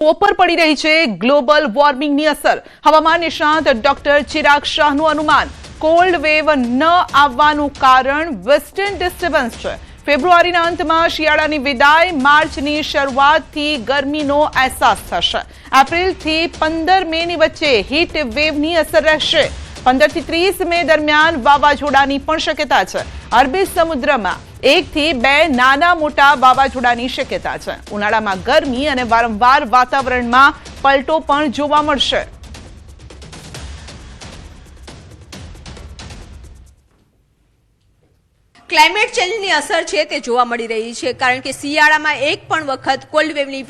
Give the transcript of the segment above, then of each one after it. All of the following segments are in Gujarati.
ઉપર પડી રહી છે ગ્લોબલ વોર્મિંગની અસર। હવામાન નિષ્ણાત ડોક્ટર ચિરાગ શાહનું અનુમાન કોલ્ડ વેવ ન આવવાનું કારણ વેસ્ટર્ન ડિસ્ટર્બન્સ છે। ફેબ્રુઆરીના અંતમાં શિયાળાની વિદાય, માર્ચની શરૂઆતથી ગરમીનો અહેસાસ થશે। એપ્રિલથી 15 મેની વચ્ચે હીટ વેવની અસર રહેશે। 15 થી 30 મે દરમિયાન વાવાઝોડાની પણ શક્યતા છે। અરબી સમુદ્રમાં 1 થી 2 નાના મોટા વાવાઝોડાની શક્યતા છે। ઉનાળામાં ગરમી અને વારંવાર વાતાવરણમાં પલટો પણ જોવા મળશે। ક્લાઇમેટ ચેન્જની અસર છે તે જોવા મળી રહી છે, કારણ કે શિયાળામાં એક પણ વખત કોલ્ડ વેવની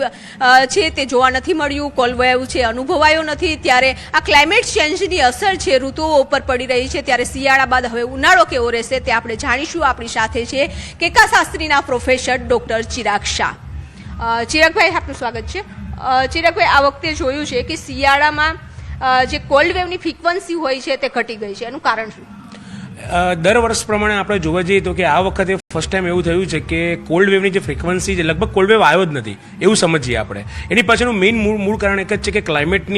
છે તે જોવા નથી મળ્યું, કોલ્ડ વેવ છે અનુભવાયો નથી। ત્યારે આ ક્લાઇમેટ ચેન્જની અસર છે ઋતુઓ ઉપર પડી રહી છે। ત્યારે શિયાળા બાદ હવે ઉનાળો કેવો રહેશે તે આપણે જાણીશું। આપણી સાથે છે કેકાશાસ્ત્રીના પ્રોફેસર ડોક્ટર ચિરાગ શાહ। ચિરાગભાઈ, આપનું સ્વાગત છે। ચિરાગભાઈ, આ વખતે જોયું છે કે શિયાળામાં જે કોલ્ડ વેવની ફ્રીક્વન્સી હોય છે તે ઘટી ગઈ છે, એનું કારણ શું? દર વર્ષ પ્રમાણે આપણે જોવા જઈએ તો કે આ વખતે ફર્સ્ટ ટાઈમ એવું થયું છે કે કોલ્ડ વેવની જે ફ્રીક્વન્સી છે, લગભગ કોલ્ડ વેવ આવ્યો જ નથી એવું સમજીએ આપણે। એની પાછળનું મેઇન મૂળ કારણ એક જ છે કે ક્લાઇમેટ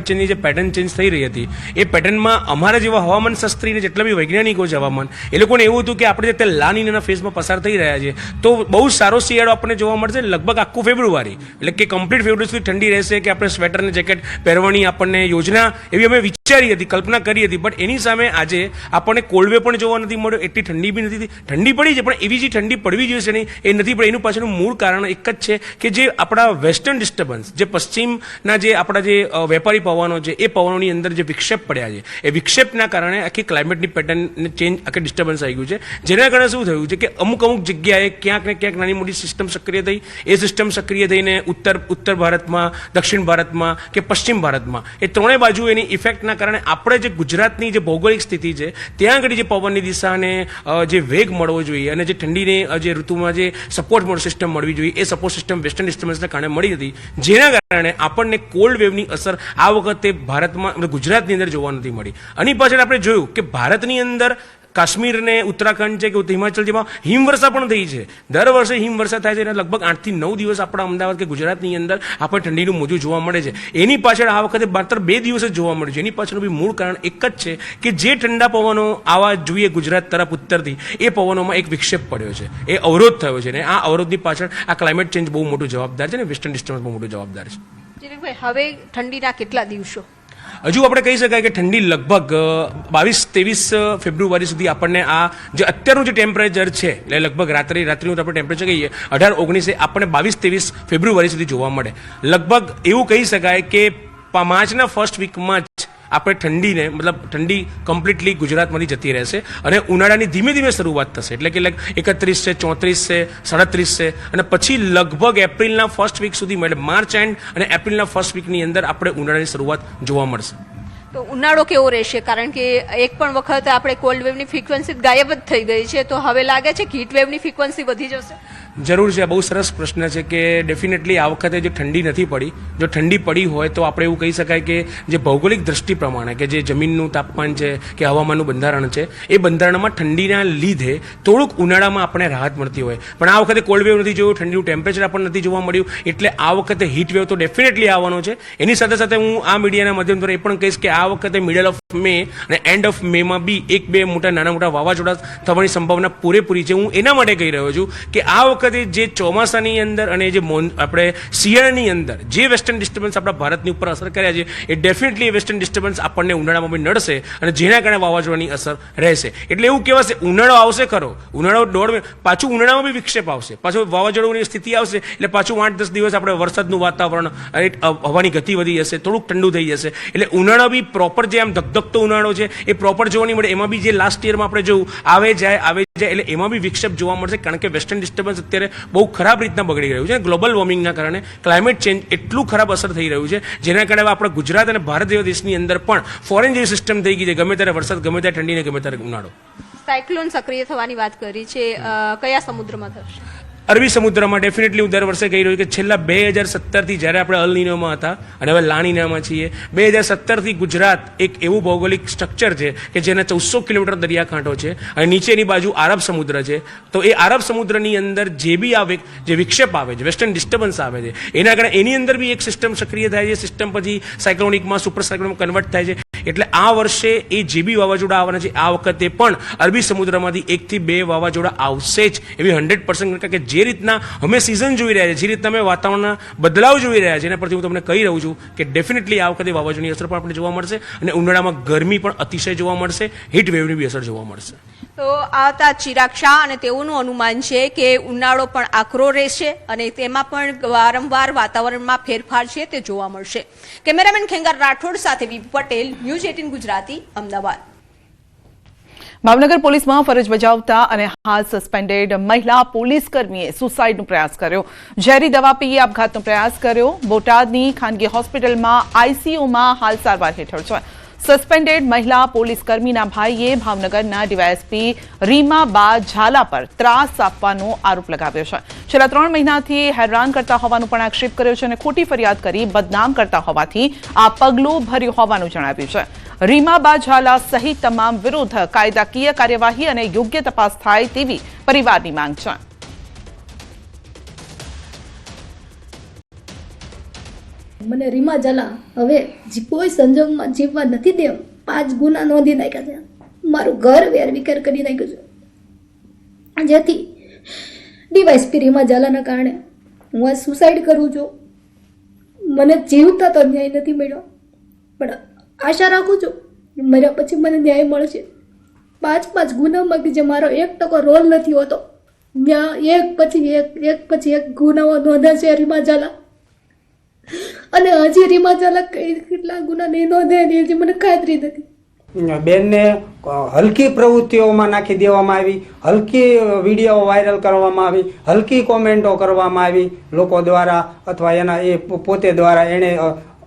ચેન્જની જે પેટર્ન ચેન્જ થઈ રહી હતી, એ પેટર્નમાં અમારા જેવા હવામાન શાસ્ત્રીને જેટલા બી વૈજ્ઞાનિકો છે હવામાન, એ લોકોને એવું હતું કે આપણે અત્યારે લા નીનાના ફેઝમાં પસાર થઈ રહ્યા છે, તો બહુ સારો શિયાળો આપણને જોવા મળશે લગભગ આખું ફેબ્રુઆરી, એટલે કે કમ્પ્લીટ ફેબ્રુઆરી સુધી ઠંડી રહેશે, કે આપણે સ્વેટર અને જેકેટ પહેરવાની આપણને યોજના એવી અમે વિચારી હતી, કલ્પના કરી હતી। બટ એની સામે આજે આપણને કોલ્ડ વેવ પણ જોવા નથી મળ્યો, એટલી ઠંડી બી નથી, ઠંડી પડી છે પણ એવી જે ઠંડી પડવી જોઈએ છે નહીં એ નથી પડી। એનું પાછળનું મૂળ કારણ એક જ છે કે જે આપણા વેસ્ટર્ન ડિસ્ટર્બન્સ, જે પશ્ચિમના જે આપણા જે વેપારી પવનો છે, એ પવનોની અંદર જે વિક્ષેપ પડ્યા છે, એ વિક્ષેપના કારણે આખી ક્લાઇમેટની પેટર્ન ચેન્જ, આખી ડિસ્ટર્બન્સ આવી ગયું છે। જેના કારણે શું થયું છે કે અમુક જગ્યાએ ક્યાંક ને ક્યાંક નાની મોટી સિસ્ટમ સક્રિય થઈ, એ સિસ્ટમ સક્રિય થઈને ઉત્તર ભારતમાં, દક્ષિણ ભારતમાં કે પશ્ચિમ ભારતમાં, એ ત્રણેય બાજુ એની ઇફેક્ટના કારણે આપણે જે ગુજરાતની જે ભૌગોલિક સ્થિતિ છે ત્યાં આગળ જે પવનની દિશાને જે વેગ મળવો જોઈએ અને જે ઠંડીને જે ઋતુમાં જે સપોર્ટ સિસ્ટમ મળવી જોઈએ, એ સપોર્ટ સિસ્ટમ વેસ્ટર્ન ડિસ્ટર્બન્સના કારણે મળી હતી, જેના કારણે આપણને કોલ્ડ વેવની અસર આ વખતે ભારતમાં, ગુજરાતની અંદર જોવા નથી મળી। આની પાછળ આપણે જોયું કે ભારતની અંદર કાશ્મીર ને ઉત્તરાખંડ છે કે હિમાચલ જેમાં હિમવર્ષા પણ થઈ છે। દર વર્ષે હિમવર્ષા થાય છે અને લગભગ 8 થી 9 દિવસ આપણા અમદાવાદ કે ગુજરાતની અંદર આપણે ઠંડીનું મોજું જોવા મળે છે। એની પાછળ આ વખતે માત્ર 2 દિવસ જ જોવા મળ્યું છે। એની પાછળનું બી મૂળ કારણ એક જ છે કે જે ઠંડા પવનો આવા જોઈએ ગુજરાત તરફ ઉત્તરથી, એ પવનોમાં એક વિક્ષેપ પડ્યો છે, એ અવરોધ થયો છે, અને આ અવરોધની પાછળ આ ક્લાઇમેટ ચેન્જ બહુ મોટું જવાબદાર છે અને વેસ્ટર્ન ડિસ્ટર્બન્સ બહુ મોટું જવાબદાર છે। ચિરાગભાઈ, હવે ઠંડીના કેટલા દિવસો? હજુ આપણે કહી શકાય કે ઠંડી લગભગ 22-23 ફેબ્રુઆરી સુધી આપણને આ જે અત્યારનું જે ટેમ્પરેચર છે, એટલે લગભગ રાત્રિનું આપણે ટેમ્પરેચર કહીએ 18-19, આપણને 22-23 ફેબ્રુઆરી સુધી જોવા મળે। લગભગ એવું કહી શકાય કે માર્ચના ફર્સ્ટ વીકમાં જ આપણે ઠંડીને, મતલબ ઠંડી કમ્પ્લીટલી ગુજરાતમાંથી જતી રહેશે અને ઉનાળાની ધીમે ધીમે શરૂઆત થશે, એટલે કે 31 છે, 34 છે, 37 છે, અને પછી લગભગ એપ્રિલના ફર્સ્ટ વીક સુધી, એટલે માર્ચ એન્ડ અને એપ્રિલના ફર્સ્ટ વીકની અંદર આપણે ઉનાળાની શરૂઆત જોવા મળશે। તો ઉનાળો કેવો રહેશે? કારણ કે એક પણ વખત આપણે કોલ્ડ વેવની ફ્રીક્વન્સી ગાયબ જ થઈ ગઈ છે, તો હવે લાગે છે કે હીટ વેવની ફ્રીક્વન્સી વધી જશે? જરૂર છે, બહુ સરસ પ્રશ્ન છે કે ડેફિનેટલી આ વખતે જે ઠંડી નથી પડી, જો ઠંડી પડી હોય તો આપણે એવું કહી શકાય કે જે ભૌગોલિક દ્રષ્ટિ પ્રમાણે, કે જે જમીનનું તાપમાન છે કે હવામાનનું બંધારણ છે, એ બંધારણમાં ઠંડીના લીધે થોડુંક ઉનાળામાં આપણને રાહત મળતી હોય, પણ આ વખતે કોલ્ડ વેવ નથી જોયું, ઠંડીનું ટેમ્પરેચર આપણને નથી જોવા મળ્યું, એટલે આ વખતે હીટ વેવ તો ડેફિનેટલી આવવાનો છે। એની સાથે સાથે હું આ મીડિયાના માધ્યમ દ્વારા એ પણ કહીશ કે આ વખતે મિડલ ઓફ મે અને એન્ડ ઓફ મેમાં બી 1-2 નાના મોટા વાવાઝોડા થવાની સંભાવના પૂરેપૂરી છે। હું એના માટે કહી રહ્યો છું કે આ વખતે જે ચોમાસાની અંદર અને જે આપણે શિયાળાની અંદર જે વેસ્ટર્ન ડિસ્ટર્બન્સ આપણા ભારતની ઉપર અસર કર્યા છે, એ ડેફિનેટલી વેસ્ટર્ન ડિસ્ટર્બન્સ આપણને ઉનાળામાં બી નડશે અને જેના કારણે વાવાઝોડાની અસર રહેશે। એટલે એવું કહેવાશે ઉનાળો આવશે ખરો, ઉનાળો પાછું ઉનાળામાં બી વિક્ષેપ આવશે, પાછું વાવાઝોડાની સ્થિતિ આવશે, એટલે પાછું 8-10 દિવસ આપણે વરસાદનું વાતાવરણ, હવાની ગતિ વધી જશે, થોડુંક ઠંડુ થઈ જશે, એટલે ઉનાળો બી પ્રોપર જે આમ ધગધગતો ઉનાળો છે એ પ્રોપર જોવા નહીં મળે। એમાં બી જે લાસ્ટ યરમાં આપણે જોયું આવે જાય, એટલે એમાં બી વિક્ષેપ જોવા મળશે, કારણ કે વેસ્ટર્ન ડિસ્ટર્બન્સ અત્યારે બહુ ખરાબ રીતના બગડી રહ્યું છે। ગ્લોબલ વોર્મિંગના કારણે ક્લાઇમેટ ચેન્જ એટલું ખરાબ અસર થઈ રહ્યું છે, જેના કારણે આપણા ગુજરાત અને ભારત જેવા દેશની અંદર પણ ફોરેન જેવી સિસ્ટમ થઈ ગઈ છે, ગમે ત્યારે વરસાદ, ગમે ત્યારે ઠંડી ને ગમે ત્યારે ઉનાળો। સાયક્લોન સક્રિય થવાની વાત કરી છે, કયા સમુદ્રમાં થશે? અરબી સમુદ્રમાં ડેફિનેટલી હું દર વર્ષે કહી રહ્યો છું કે છેલ્લા 2017થી જ્યારે આપણે અલ નીનોમાં હતા અને હવે લા નીનામાં છીએ, 2017થી ગુજરાત એક એવું ભૌગોલિક સ્ટ્રક્ચર છે કે જેના 1400 કિલોમીટર દરિયાકાંઠો છે અને નીચેની બાજુ આરબ સમુદ્ર છે. તો એ આરબ સમુદ્રની અંદર જે બી આવે, જે વિક્ષેપ આવે છે, વેસ્ટર્ન ડિસ્ટર્બન્સ આવે છે, એના કારણે એની અંદર બી એક સિસ્ટમ સક્રિય થાય છે. સિસ્ટમ પછી સાયક્લોનિકમાં, સુપર સાયક્લોનિકમાં કન્વર્ટ થાય છે. એટલે આ વર્ષે એ જે બી વાવાઝોડા આવવાના છે, આ વખતે પણ અરબી સમુદ્રમાંથી 1 થી 2 વાવાઝોડા આવશે જ એવી 100% કે જે રીતના અમે સિઝન જોઈ રહ્યા છીએ, જે રીતના અમે વાતાવરણના બદલાવ જોઈ રહ્યા છીએ, એના પરથી હું તમને કહી રહ્યું છું કે ડેફિનેટલી આ વખતે વાવાઝોડાની અસર પણ આપણને જોવા મળશે અને ઉનાળામાં ગરમી પણ અતિશય જોવા મળશે, હીટ વેવની બી અસર જોવા મળશે. તો આ હતા ચિરાગ શાહ અને તેઓનું અનુમાન છે કે ઉનાળો પણ આકરો રહેશે અને તેમાં પણ વારંવાર વાતાવરણમાં ફેરફાર છે તે જોવા મળશે. કેમેરામેન ખેંગાર રાઠોડ સાથે વી પટેલ, ન્યૂઝ 18 ગુજરાતી, અમદાવાદ. ભાવનગર પોલીસમાં ફરજ બજાવતા અને હાલ સસ્પેન્ડેડ મહિલા પોલીસ કર્મીએ સુસાઇડનો પ્રયાસ કર્યો. ઝેરી દવા પીએ આપઘાતનો પ્રયાસ કર્યો. બોટાદની ખાનગી હોસ્પિટલમાં આઈસીયુમાં હાલ સારવાર હેઠળ છે. સસ્પેન્ડેડ મહિલા પોલીસ કર્મીના ભાઈએ ભાવનગરના ડીવાયએસપી રીમાબા ઝાલા પર ત્રાસ આપવાનો આરોપ લગાવ્યો છે. છેલ્લા 3 મહિનાથી હેરાન કરતા હોવાનો પણ આક્ષેપ કર્યો છે અને ખોટી ફરિયાદ કરી બદનામ કરતા હોવાથી આ પગલું ભર્યું હોવાનું જણાવ્યું છે. રીમાબા ઝાલા સહિત તમામ વિરુદ્ધ કાયદાકીય કાર્યવાહી અને યોગ્ય તપાસ થાય તેવી પરિવારની માંગ છે. મને રીમા ઝાલા હવે કોઈ સંજોગમાં જીવવા નથી દેવા. 5 ગુના નોંધી નાખ્યા છે. મારું ઘર વેરવિખેર કરી નાખ્યું છે. જેથી ડીવાયએસપી રીમા ઝાલાના કારણે હું આ સુસાઇડ કરું છું. મને જીવતા તો ન્યાય નથી મળ્યો, પણ આશા રાખું છું મર્યા પછી મને ન્યાય મળશે. 5 ગુનામાં જે મારો 1% રોલ નથી હોતો, ત્યાં એક પછી એક ગુનાઓ નોંધાશે રીમા ઝાલા. અને હજી રીમા ઝાલા કેટલા ગુના નહીં નોંધે હજી મને ખાતરી નથી. બેનને હલકી પ્રવૃત્તિઓમાં નાખી દેવામાં આવી, હલકી વિડીયો વાયરલ કરવામાં આવી, હલકી કોમેન્ટો કરવામાં આવી લોકો દ્વારા અથવા એના એ પોતે દ્વારા. એણે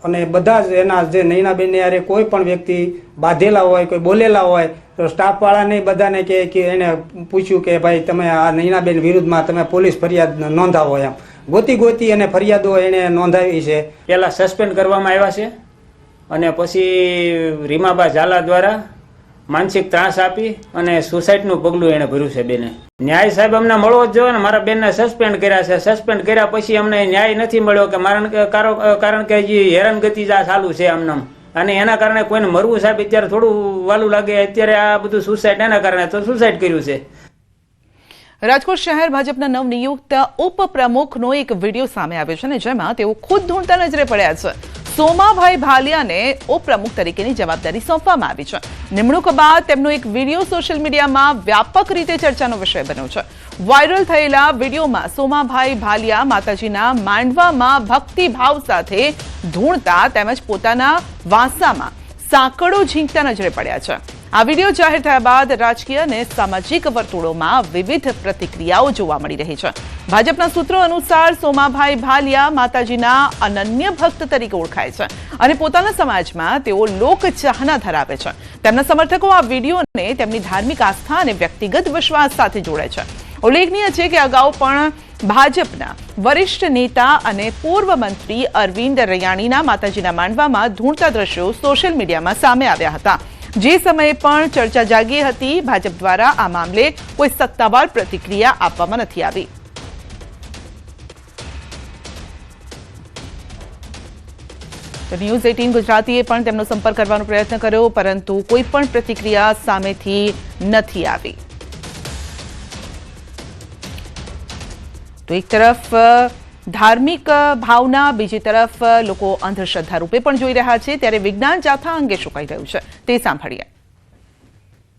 અને બધા જ એના જે નૈનાબેનને યારે કોઈ પણ વ્યક્તિ બાંધેલા હોય, કોઈ બોલેલા હોય તો સ્ટાફવાળાને બધાને કે એણે પૂછ્યું કે ભાઈ તમે આ નૈનાબેન વિરુદ્ધમાં તમે પોલીસ ફરિયાદ નોંધાવો. એમ ગોતી અને ફરિયાદો એણે નોંધાવી છે. પહેલાં સસ્પેન્ડ કરવામાં આવ્યા છે અને પછી રીમાબા ઝાલા દ્વારા માનસિક ત્રાસ આપી અને સુસાઇડનું પગલું એણે ભર્યું છે બેને. ન્યાય સાહેબ અમને મળવો જ જોઈએ ને. મારા બેનને સસ્પેન્ડ કર્યા છે. સસ્પેન્ડ કર્યા પછી અમને ન્યાય નથી મળ્યો કે કારણ કે હજી હેરાનગતિ જ આ ચાલુ છે આમનામ. અને એના કારણે કોઈને મરવું સાહેબ અત્યારે થોડું વાલું લાગે. અત્યારે આ બધું સુસાઇડ એના કારણે તો સુસાઇડ કર્યું છે. રાજકોટ શહેર ભાજપના નવનિયુક્ત ઉપપ્રમુખનો એક વિડીયો સામે આવ્યો છે અને જેમાં તેઓ ખુદ ધૂણતા નજરે પડ્યા છે. સોમાભાઈ ભાલિયાને ઉપપ્રમુખ તરીકેની જવાબદારી સોંપવામાં આવી છે. નિમણૂક બાદ તેમનો એક વિડીયો સોશિયલ મીડિયામાં વ્યાપક રીતે ચર્ચાનો વિષય બન્યો છે. વાયરલ થયેલા વિડીયોમાં સોમાભાઈ ભાલિયા માતાજીના માંડવામાં ભક્તિભાવ સાથે ધૂણતા તેમજ પોતાના વાંસામાં સાંકળો ઝીંકતા નજરે પડ્યા છે. આ વિડીયો જાહેર થયા બાદ રાજકીય અને સામાજિક વર્તુળોમાં વિવિધ પ્રતિક્રિયાઓ જોવા મળી રહી છે. ભાજપના સૂત્રો અનુસાર સોમાભાઈ ભાલિયા માતાજીના અનન્ય ભક્ત તરીકે ઓળખાય છે અને પોતાના સમાજમાં તેઓ લોકચાહના ધરાવે છે. તેમના સમર્થકો આ વિડીયોને તેમની ધાર્મિક આસ્થા અને વ્યક્તિગત વિશ્વાસ સાથે જોડે છે. ઉલ્લેખનીય છે કે અગાઉ પણ ભાજપના વરિષ્ઠ નેતા અને પૂર્વ મંત્રી અરવિંદ રૈયાણીના માતાજીના માંડવામાં ધૂણતા દ્રશ્યો સોશિયલ મીડિયામાં સામે આવ્યા હતા. જે સમયે પણ ચર્ચા જાગી હતી. ભાજપ દ્વારા આ મામલે કોઈ સત્તાવાર પ્રતિક્રિયા આપવામાં નથી આવી. ન્યૂઝ 18 ગુજરાતીએ પણ તેમનો સંપર્ક કરવાનો પ્રયત્ન કર્યો, પરંતુ કોઈ પણ પ્રતિક્રિયા સામેથી નથી આવી. તો એક તરફ ધાર્મિક ભાવના, બીજી તરફ લોકો અંધશ્રદ્ધા રૂપે પણ જોઈ રહ્યા છે. ત્યારે વિજ્ઞાન જાથા અંગે શું કહી રહ્યું છે તે સાંભળીએ.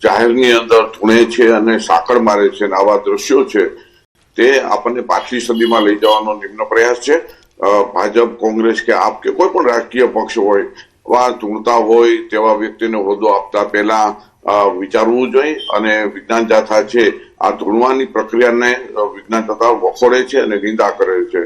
જાહેરની અંદર ધૂણે છે અને સાંકળ મારે છે, આવા દ્રશ્યો છે તે આપણને 5મી સદીમાં લઈ જવાનો નિમ્ન પ્રયાસ છે. ભાજપ, કોંગ્રેસ કે આપ કે કોઈ પણ રાજકીય પક્ષ હોય, વા ધૂણતા હોય તેવા વ્યક્તિને હોદ્દો આપતા પહેલા વિચારવું જોઈએ. અને વિજ્ઞાન જાથા છે આ ધૂણવાની પ્રક્રિયાને વિજ્ઞાન જાથા વખોડે છે અને નિંદા કરે છે.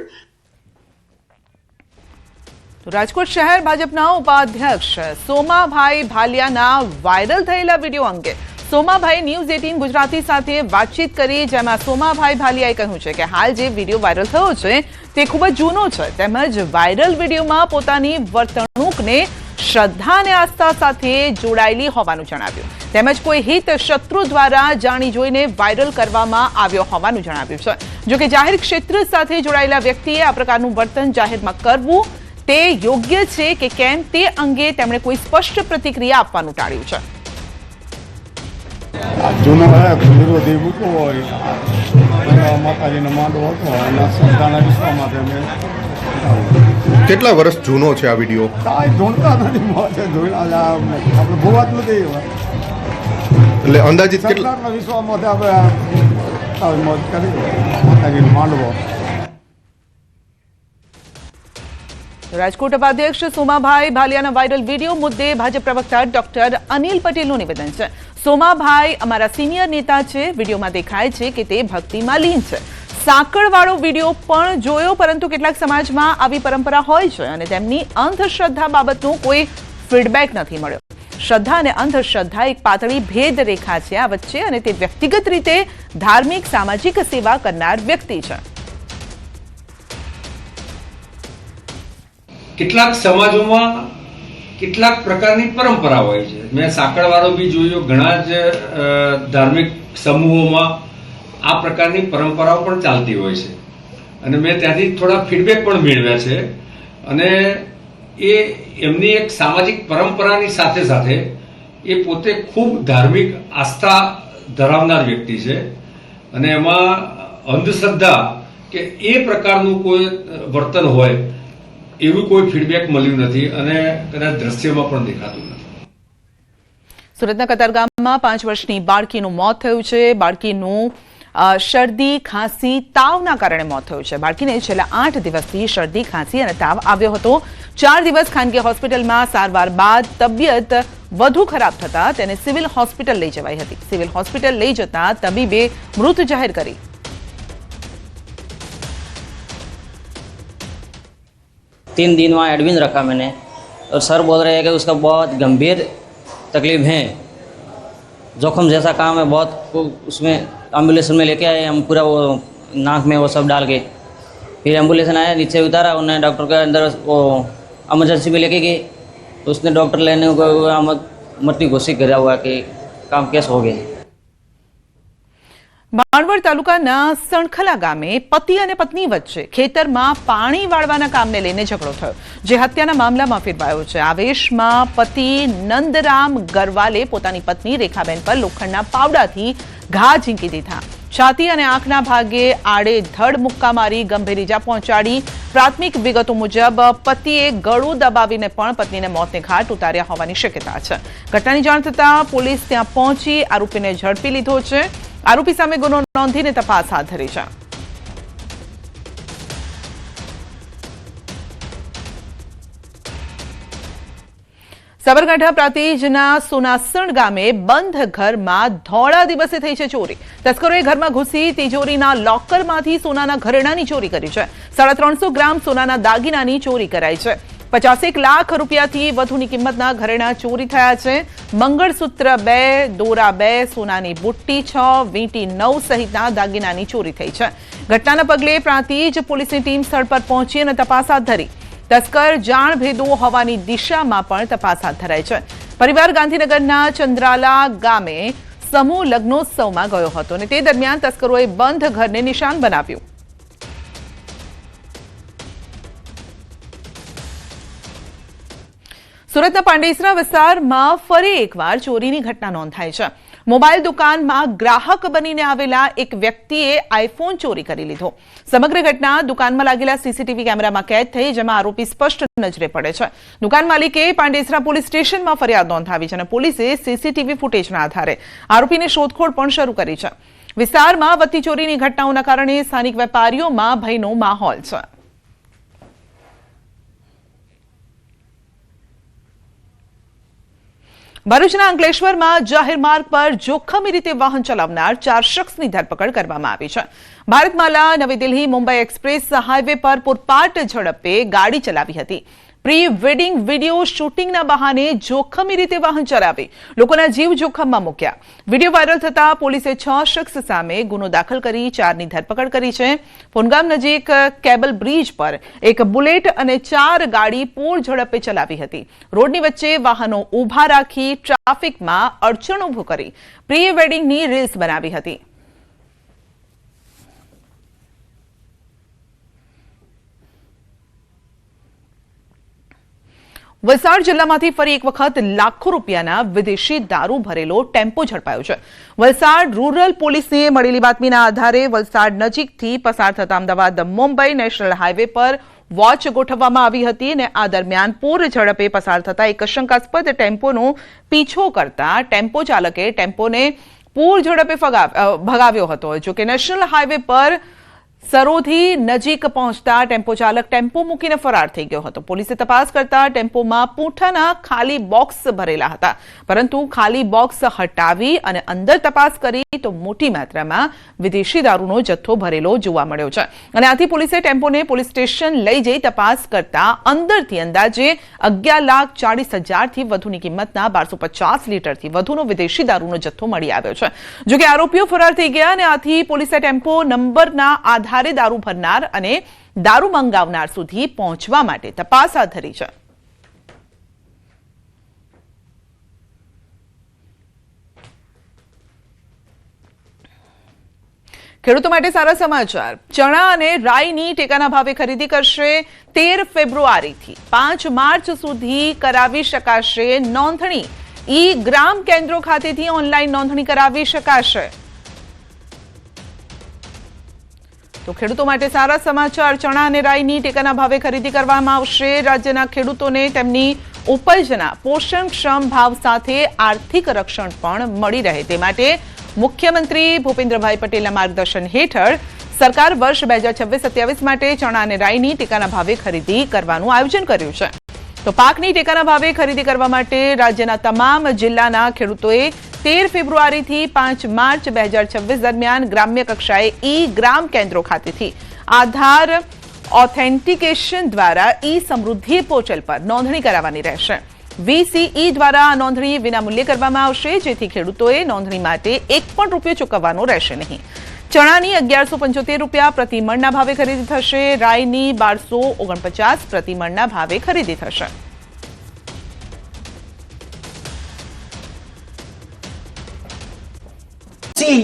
રાજકોટ શહેર ભાજપના ઉપાધ્યક્ષ સોમાભાઈ ભાલિયાના વાયરલ થયેલા વિડીયો અંગે સોમાભાઈ ન્યૂઝ 18 ગુજરાતી સાથે વાતચીત કરી, જેમાં સોમાભાઈ ભાલિયાએ કહ્યું છે કે હાલ જે વિડીયો વાયરલ થયો છે તે ખૂબ જ જૂનો છે, તેમજ વાયરલ વિડીયોમાં પોતાની વર્તણૂકને શ્રદ્ધા અને આસ્થા સાથે જોડાયેલી હોવાનું જણાવ્યું, તેમજ કોઈ હિત શત્રુ દ્વારા જાણી જોઈને વાયરલ કરવામાં આવ્યો હોવાનું જણાવ્યું છે। જોકે જાહેર ક્ષેત્ર સાથે જોડાયેલા વ્યક્તિએ આ પ્રકારનું વર્તન જાહેરમાં કરવું તે યોગ્ય છે કે કેમ તે અંગે તેમણે કોઈ સ્પષ્ટ પ્રતિક્રિયા આપવાનું ટાળ્યું છે। જૂનો વિરોધી મૂકવો હોય માતાજીનો માંડવો હતો એના શ્રદ્ધાના વિશ્વા માટે અમે કેટલા વર્ષ જૂનો છે આ વિડીયો? કાંઈ જોડતા નથી આપણે ભૂવાત નથી એટલે અંદાજિત કેટલા સરકારના વિશ્વામાં આપણે મોજ કરી માતાજીનો માંડવો। રાજકોટ ઉપાધ્યક્ષ સોમાભાઈ ભાલિયાના વાયરલ વિડીયો મુદ્દે ભાજપ પ્રવક્તા ડોક્ટર અનિલ પટેલનું નિવેદન છે। સોમાભાઈ અમારા સિનિયર નેતા છે, વિડીયોમાં દેખાય છે કે તે ભક્તિમાં લીન છે। સાંકળવાળો વિડીયો પણ જોયો, પરંતુ કેટલાક સમાજમાં આવી પરંપરા હોય છે અને તેમની અંધશ્રદ્ધા બાબતનો કોઈ ફીડબેક નથી મળ્યો। શ્રદ્ધા અને અંધશ્રદ્ધા એક પાતળી ભેદ રેખા છે આ વચ્ચે, અને તે વ્યક્તિગત રીતે ધાર્મિક સામાજિક સેવા કરનાર વ્યક્તિ છે। કેટલાક સમાજોમાં કેટલાક પ્રકારની પરંપરા હોય છે। મેં સાંકળવાળો બી જોયો, ઘણા જ ધાર્મિક સમૂહોમાં આ પ્રકારની પરંપરાઓ પણ ચાલતી હોય છે, અને મેં ત્યાંથી થોડા ફીડબેક પણ મેળવ્યા છે, અને એ એમની એક સામાજિક પરંપરાની સાથે સાથે એ પોતે ખૂબ ધાર્મિક આસ્થા ધરાવનાર વ્યક્તિ છે, અને એમાં અંધશ્રદ્ધા કે એ પ્રકારનું કોઈ વર્તન હોય એવું કોઈ ફીડબેક મળ્યું નથી, અને કદાચ દ્રશ્યમાં પણ દેખાતું નથી। સુરતના કતારગામમાં 5 વર્ષની બાળકીનું મોત થયું છે। બાળકીનું શરદી, ખાંસી, તાવના કારણે મોત થયું છે। બાળકીને છેલ્લા 8 દિવસથી શરદી, ખાંસી અને તાવ આવ્યો હતો। 4 દિવસ ખાનગી હોસ્પિટલમાં સારવાર બાદ તબિયત વધુ ખરાબ થતા તેને સિવિલ હોસ્પિટલ લઈ જવાઈ હતી। સિવિલ હોસ્પિટલ લઈ જતા તબીબે મૃત જાહેર કરી। तीन दिन वहाँ एडमिट रखा मैंने, और सर बोल रहे हैं कि उसका बहुत गंभीर तकलीफ है, जोखम जैसा काम है बहुत। उसमें एम्बुलेंस में लेके आए हम, पूरा वो नाक में वो सब डाल के, फिर एम्बुलेंस आया, नीचे उतारा, उन्होंने डॉक्टर के अंदर वो एमरजेंसी में लेके गए, तो उसने डॉक्टर लेने को मत की घोषित करा हुआ कि काम कैसे हो गए। બાણવડ તાલુકાના સણખલા ગામે પતિ અને પત્ની વચ્ચે ખેતરમાં પાણી વાળવાના કામને લઈને ઝઘડો થયો, જે હત્યાના મામલામાં ફેરવાયો છે। આવેશમાં પતિ નંદરામ ગરવાલે પોતાની પત્ની રેખાબેન પર લોખંડના પાવડાથી ઘા ઝીંકી દીધા। છાતી અને આંખના ભાગે આડેધડ મુક્કા મારી ગંભીર ઈજા પહોંચાડી। પ્રાથમિક વિગતો મુજબ પતિએ ગળું દબાવીને પણ પત્નીને મોતને ઘાટ ઉતાર્યા હોવાની શક્યતા છે। ઘટનાની જાણ થતાં પોલીસ ત્યાં પહોંચી આરોપીને ઝડપી લીધો છે। આરોપી સામે ગુનો નોંધીને તપાસ હાથ ધરી છે। સાબરકાંઠા પ્રાંતિજના સોનાસણ ગામે બંધ ઘરમાં ધોળા દિવસે થઈ છે ચોરી। તસ્કરોએ ઘરમાં ઘૂસી તિજોરીના લોકરમાંથી સોનાના ઘરેણાની ચોરી કરી છે। 350 ગ્રામ સોનાના દાગીનાની ચોરી કરાઈ છે। 50 લાખ રૂપિયાથી વધુની કિંમતના ઘરેણા ચોરી થયા છે। મંગળસૂત્ર 2, દોરા 2, સોનાની બુટ્ટી 6, વીંટી 9 સહિતના દાગીનાની ચોરી થઈ છે। ઘટનાના પગલે પ્રાંતિજ પોલીસની ટીમ સ્થળ પર પહોંચી અને તપાસ હાથ ધરી। તસ્કર જાણ ભેદો હોવાની દિશામાં પણ તપાસ હાથ ધરાઈ છે। પરિવાર ગાંધીનગરના ચંદ્રાલા ગામે સમૂહ લગ્નોત્સવમાં ગયો હતો, અને તે દરમિયાન તસ્કરોએ બંધ ઘરને નિશાન બનાવ્યું। સુરતના પાંડેસરા વિસ્તારમાં ફરી એકવાર ચોરીની ઘટના નોંધાઈ છે। મોબાઈલ દુકાનમાં ગ્રાહક બનીને આવેલા એક વ્યક્તિએ આઈફોન ચોરી કરી લીધો। સમગ્ર ઘટના દુકાનમાં લાગેલા સીસીટીવી કેમેરામાં કેદ થઈ, જેમાં આરોપી સ્પષ્ટ નજરે પડે છે। દુકાન માલિકે પાંડેસરા પોલીસ સ્ટેશનમાં ફરિયાદ નોંધાવી છે, અને પોલીસે સીસીટીવી ફૂટેજના આધારે આરોપીની શોધખોળ પણ શરૂ કરી છે। વિસ્તારમાં વધતી ચોરીની ઘટનાઓના કારણે સ્થાનિક વેપારીઓમાં ભયનો માહોલ છે। ભરૂચના અંકલેશ્વરમાં જાહેર માર્ગ પર જોખમી રીતે વાહન ચલાવનાર 4 શખ્સની ધરપકડ કરવામાં આવી છે। ભારતમાલા નવી દિલ્હી મુંબઈ એક્સપ્રેસ હાઈવે પર પૂરપાટ ઝડપે ગાડી ચલાવી હતી। પ્રી વેડિંગ વિડીયો શૂટિંગના બહાને જોખમી રીતે વાહન ચલાવી લોકોના જીવ જોખમમાં મૂક્યા. વિડીયો વાયરલ થતા પોલીસે 6 શખ્સ સામે ગુનો દાખલ કરી 4ની ધરપકડ કરી છે. ફોનગામ નજીક કેબલ બ્રિજ પર એક બુલેટ અને 4 ગાડી પૂર ઝડપે ચલાવી હતી. રોડની વચ્ચે વાહનો ઊભા રાખી ટ્રાફિકમાં અડચણ ઊભું કરી પ્રી વેડિંગની રીલ્સ બનાવી હતી. વલસાડ જિલ્લામાંથી ફરી એક વખત લાખો રૂપિયાના વિદેશી દારૂ ભરેલો ટેમ્પો ઝડપાયો છે. વલસાડ રૂરલ પોલીસને મળેલી બાતમીના આધારે વલસાડ નજીકથી પસાર થતા અમદાવાદ મુંબઈ નેશનલ હાઈવે પર વોચ ગોઠવવામાં આવી હતી અને આ દરમિયાન પૂર ઝડપે પસાર થતા એક શંકાસ્પદ ટેમ્પોનો પીછો કરતા ટેમ્પો ચાલકે ટેમ્પોને પૂર ઝડપે ભગાવ્યો હતો. જોકે નેશનલ હાઈવે પર સરોથી નજીક પહોંચતા ટેમ્પો ચાલક ટેમ્પો મૂકીને ફરાર થઈ ગયો હતો. પોલીસે તપાસ કરતા ટેમ્પોમાં પૂંઠાના ખાલી બોક્સ ભરેલા હતા, પરંતુ ખાલી બોક્સ હટાવી અને અંદર તપાસ કરી તો મોટી માત્રામાં વિદેશી દારૂનો જથ્થો ભરેલો જોવા મળ્યો છે. અને આથી પોલીસે ટેમ્પોને પોલીસ સ્ટેશન લઈ જઈ તપાસ કરતા અંદરથી અંદાજે 11,40,000 થી વધુની કિંમતના 1250 લીટરથી વધુનો વિદેશી દારૂનો જથ્થો મળી આવ્યો છે. જોકે આરોપીઓ ફરાર થઈ ગયા અને આથી પોલીસે ટેમ્પો નંબરના આધારે દારૂ ભરનાર અને દારૂ મંગાવનાર સુધી પહોંચવા માટે તપાસ હાથ ધરી છે. ખેડૂતો માટે સારા સમાચાર. ચણા અને રાઈની ટેકાના ભાવે ખરીદી કરશે. 13 ફેબ્રુઆરીથી 5 માર્ચ સુધી કરાવી શકાશે નોંધણી. ગ્રામ કેન્દ્રો ખાતેથી ઓનલાઈન નોંધણી કરાવી શકાશે. તો ખેડૂતો માટે સારા સમાચાર. ચણા અને રાઈની ટેકાના ભાવે ખરીદી કરવામાં આવશે. રાજ્યના ખેડૂતોને તેમની ઉપજના પોષણક્ષમ ભાવ સાથે આર્થિક રક્ષણ પણ મળી રહે તે માટે મુખ્યમંત્રી ભૂપેન્દ્રભાઈ પટેલના માર્ગદર્શન હેઠળ સરકાર વર્ષ 2026-27 માટે ચણા અને રાઈની ટેકાના ભાવે ખરીદી કરવાનું આયોજન કર્યું છે. તો પાકની ટેકાના ભાવે ખરીદી કરવા માટે રાજ્યના તમામ જિલ્લાના ખેડૂતોએ 13 ફેબ્રુઆરીથી 5 માર્ચ 2026 દરમિયાન ગ્રામ્ય કક્ષાએ ગ્રામ કેન્દ્રો ખાતેથી આધાર ઓથેન્ટિકેશન દ્વારા સમૃદ્ધિ પોર્ટલ પર નોંધણી કરાવવાની રહેશે. VCE દ્વારા આ નોંધણી વિનામૂલ્યે કરવામાં આવશે, જેથી ખેડૂતોએ નોંધણી માટે એક પણ રૂપિયો ચૂકવવાનો રહેશે નહીં. ચણાની 1175 રૂપિયા પ્રતિમણના ભાવે ખરીદી થશે. રાઈની 1249 પ્રતિમણના ભાવે ખરીદી થશે. See,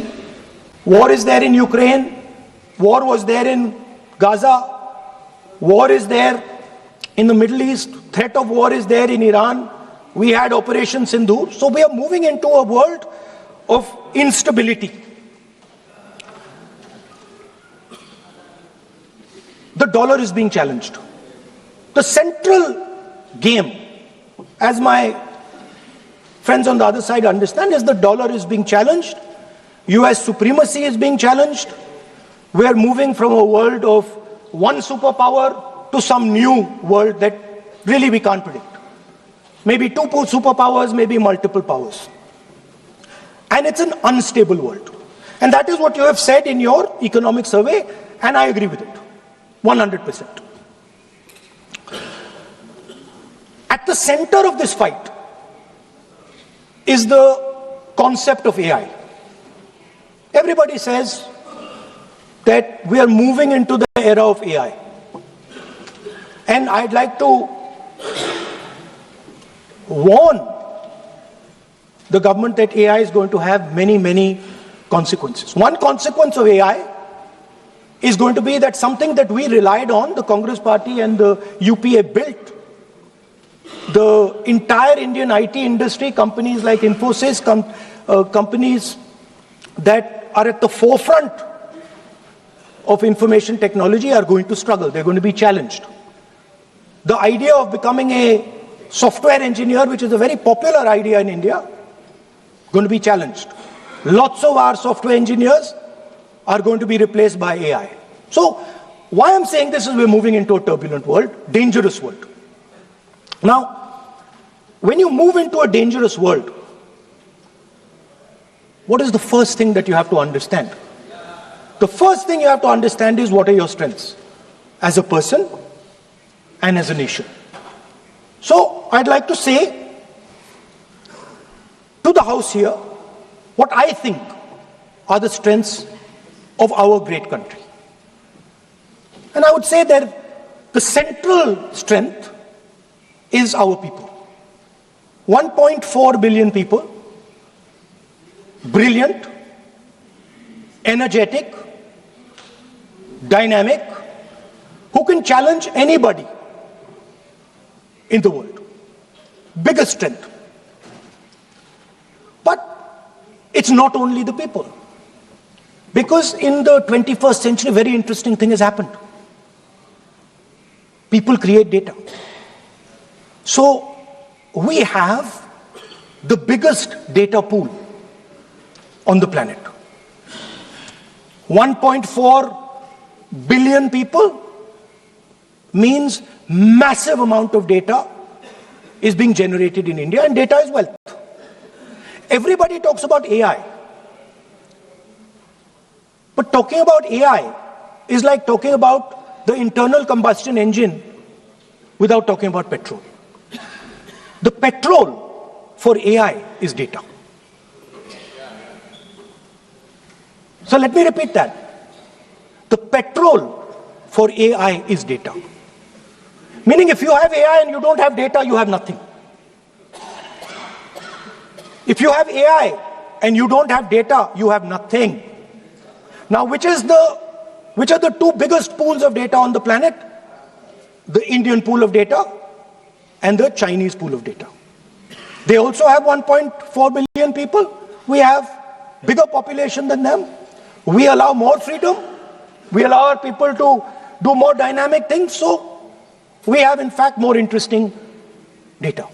war is there in Ukraine, war was there in Gaza, war is there in the Middle East, threat of war is there in Iran. We had Operation Sindoor. So we are moving into a world of instability. The dollar is being challenged. The central game, as my friends on the other side understand, is the dollar is being challenged. US supremacy is being challenged. We are moving from a world of one superpower to some new world that really we can't predict. Maybe 2 superpowers, maybe multiple powers. And it's an unstable world. And that is what you have said in your economic survey, and I agree with it, 100%. At the center of this fight is the concept of AI. Everybody says that we are moving into the era of AI. And I'd like to warn the government that AI is going to have many, many consequences. One consequence of AI is going to be that something that we relied on, the Congress Party and the UPA built, the entire Indian IT industry, companies like Infosys, companies that are at the forefront of information technology are going to struggle. They're going to be challenged. The idea of becoming a software engineer, which is a very popular idea in India, going to be challenged. Lots of our software engineers are going to be replaced by AI. So why I'm saying this is we're moving into a turbulent world, dangerous world. Now, when you move into a dangerous world, what is the first thing that you have to understand? The first thing you have to understand is what are your strengths as a person and as a nation. So I'd like to say to the House here what I think are the strengths of our great country. And I would say that the central strength is our people. 1.4 billion people, brilliant, energetic, dynamic, who can challenge anybody in the world. Biggest strength. But it's not only the people. Because in the 21st century, a very interesting thing has happened. People create data. So we have the biggest data pool on the planet. 1.4 billion people means massive amount of data is being generated in India, and data is wealth. Everybody talks about AI. But talking about AI is like talking about the internal combustion engine without talking about petrol. The petrol for AI is data. So let me repeat that. The petrol for AI is data. Meaning if you have AI and you don't have data, you have nothing. If you have AI and you don't have data, you have nothing. Now, which are the two biggest pools of data on the planet? The Indian pool of data and the Chinese pool of data. They also have 1.4 billion people. We have bigger population than them. We allow more freedom. We allow our people to do more dynamic things. So we have, in fact, more interesting data.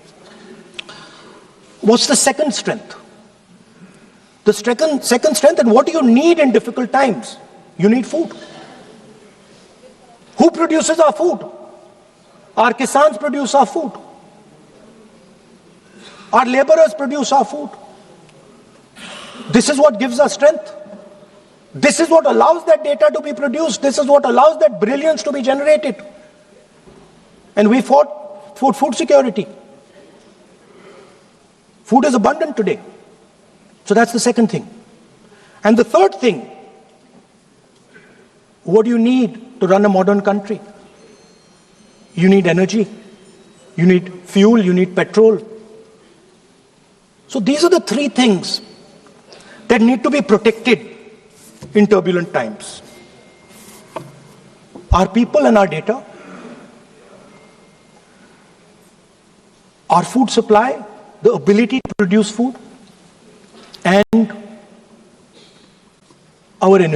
What's the second strength? The second strength, and what do you need in difficult times? You need food. Who produces our food? Our kisans produce our food. Our laborers produce our food. This is what gives us strength. This is what allows that data to be produced. This is what allows that brilliance to be generated. And we fought for food security. Food is abundant today. So that's the second thing. And the third thing, what do you need to run a modern country? You need energy. You need fuel. You need petrol. So these are the three things that need to be protected in turbulent times. Our people and our data, our food supply, the ability to produce food, and our energy.